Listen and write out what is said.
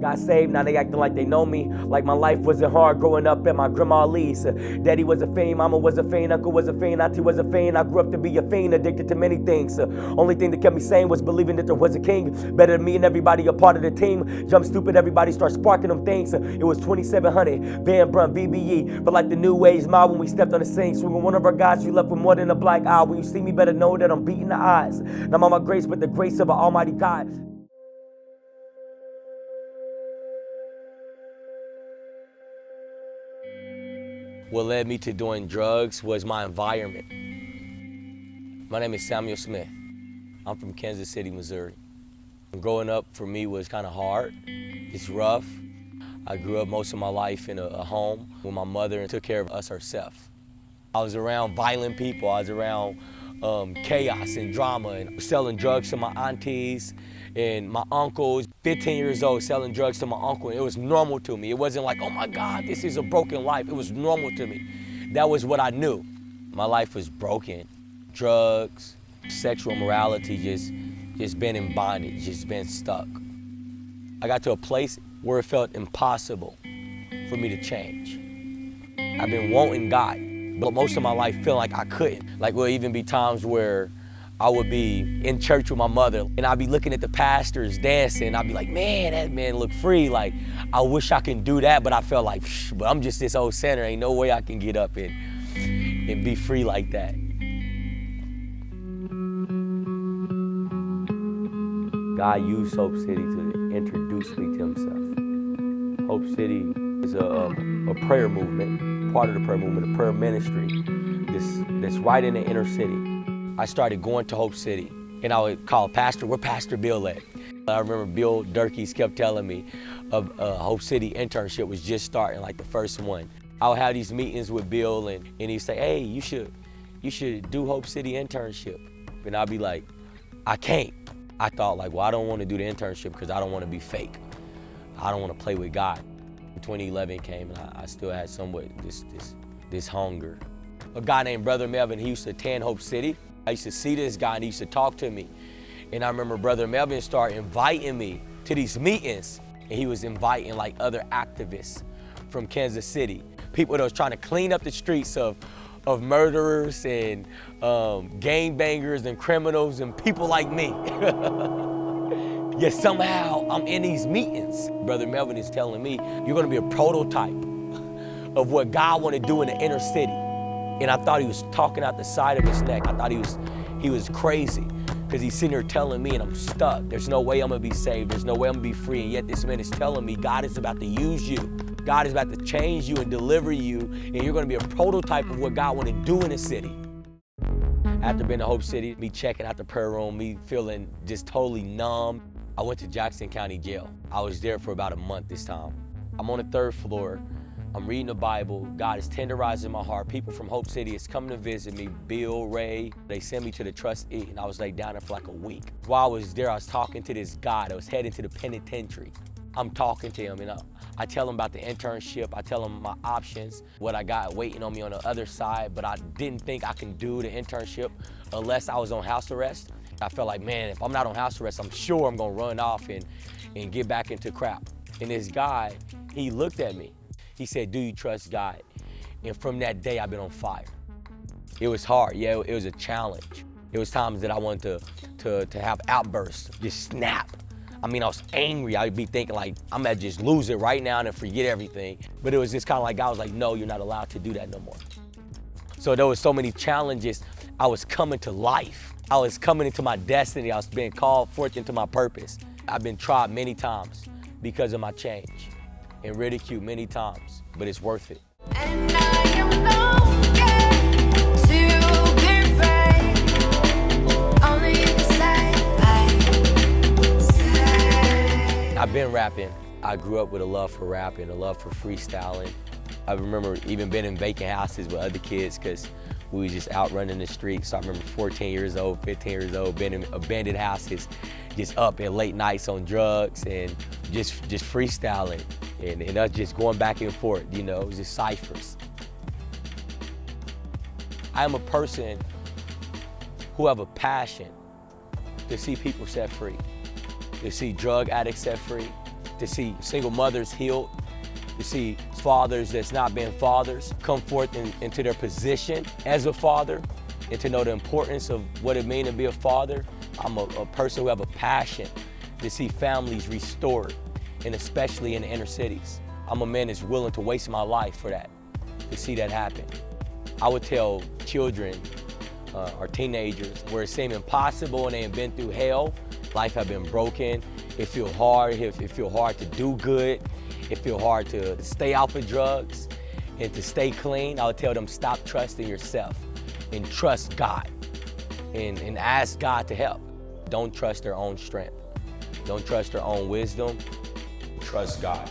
Got saved, now they acting like they know me. Like my life wasn't hard growing up at my grandma Lee's. Daddy was a fiend, mama was a fiend, uncle was a fiend, auntie was a fiend. I grew up to be a fiend, addicted to many things. Only thing that kept me sane was believing that there was a king. Better than me and everybody a part of the team. Jump stupid, everybody start sparking them things. It was 2700, Van Brunt, VBE. But like the new age mob when we stepped on the scene. Swinging one of our guys, you left with more than a black eye. When you see me, better know that I'm beating the odds. Not by my grace, but the grace of an almighty God. What led me to doing drugs was my environment. My name is Samuel Smith. I'm from Kansas City, Missouri. Growing up for me was kind of hard. It's rough. I grew up most of my life in a home with my mother and took care of us herself. I was around violent people. I was around chaos and drama and selling drugs to my aunties and my uncles. 15 years old selling drugs to my uncle. It was normal to me. It wasn't like, oh my God, this is a broken life. It was normal to me. That was what I knew. My life was broken. Drugs, sexual morality, just been in bondage, just been stuck. I got to a place where it felt impossible for me to change. I've been wanting God, but most of my life feeling like I couldn't. Like there'll even be times where I would be in church with my mother and I'd be looking at the pastors dancing. I'd be like, man, that man look free. Like, I wish I can do that, but I felt like, but I'm just this old sinner. Ain't no way I can get up and be free like that. God used Hope City to introduce me to himself. Hope City is a prayer movement, part of the prayer movement, a prayer ministry that's right in the inner city. I started going to Hope City, and I would call Pastor, where Pastor Bill at? I remember Bill Durkees kept telling me of Hope City internship was just starting, like the first one. I would have these meetings with Bill, and he'd say, hey, you should do Hope City internship. And I'd be like, I can't. I thought like, well, I don't want to do the internship because I don't want to be fake. I don't want to play with God. 2011 came, and I still had somewhat this hunger. A guy named Brother Melvin, he used to attend Hope City. I used to see this guy and he used to talk to me. And I remember Brother Melvin started inviting me to these meetings. And he was inviting like other activists from Kansas City. People that was trying to clean up the streets of murderers and gangbangers and criminals and people like me. Yet somehow I'm in these meetings. Brother Melvin is telling me, you're gonna be a prototype of what God wanna do in the inner city. And I thought he was talking out the side of his neck. I thought he was crazy because he's sitting here telling me and I'm stuck. There's no way I'm gonna be saved. There's no way I'm gonna be free. And yet this man is telling me God is about to use you. God is about to change you and deliver you. And you're gonna be a prototype of what God wanna do in the city. After being to Hope City, me checking out the prayer room, me feeling just totally numb, I went to Jackson County Jail. I was there for about a month this time. I'm on the 3rd floor. I'm reading the Bible. God is tenderizing my heart. People from Hope City is coming to visit me. Bill, Ray, they sent me to the trustee, and I was like down there for like a week. While I was there, I was talking to this guy that was heading to the penitentiary. I'm talking to him, and I tell him about the internship. I tell him my options, what I got waiting on me on the other side, but I didn't think I can do the internship unless I was on house arrest. I felt like, man, if I'm not on house arrest, I'm sure I'm gonna run off and get back into crap. And this guy, he looked at me. He said, do you trust God? And from that day, I've been on fire. It was hard, yeah, it was a challenge. It was times that I wanted to have outbursts, just snap. I mean, I was angry. I'd be thinking like, I'm gonna just lose it right now and forget everything. But it was just kind of like, God was like, no, you're not allowed to do that no more. So there was so many challenges. I was coming to life. I was coming into my destiny. I was being called forth into my purpose. I've been tried many times because of my change and ridiculed many times, but it's worth it. And I am longing to be free. Only you can say. I've been rapping. I grew up with a love for rapping, a love for freestyling. I remember even being in vacant houses with other kids because we was just out running the streets. So I remember 14 years old, 15 years old, being in abandoned houses, just up at late nights on drugs and just freestyling and us just going back and forth, you know, it was just ciphers. I am a person who have a passion to see people set free, to see drug addicts set free, to see single mothers healed, to see fathers that's not been fathers come forth into their position as a father, and to know the importance of what it means to be a father. I'm a person who have a passion to see families restored, and especially in the inner cities. I'm a man that's willing to waste my life for that, to see that happen. I would tell children or teenagers where it seemed impossible and they have been through hell, life have been broken, it feel hard, it feel hard to do good, it feel hard to stay off of drugs and to stay clean. I would tell them, stop trusting yourself and trust God and ask God to help. Don't trust their own strength. Don't trust their own wisdom. Trust God.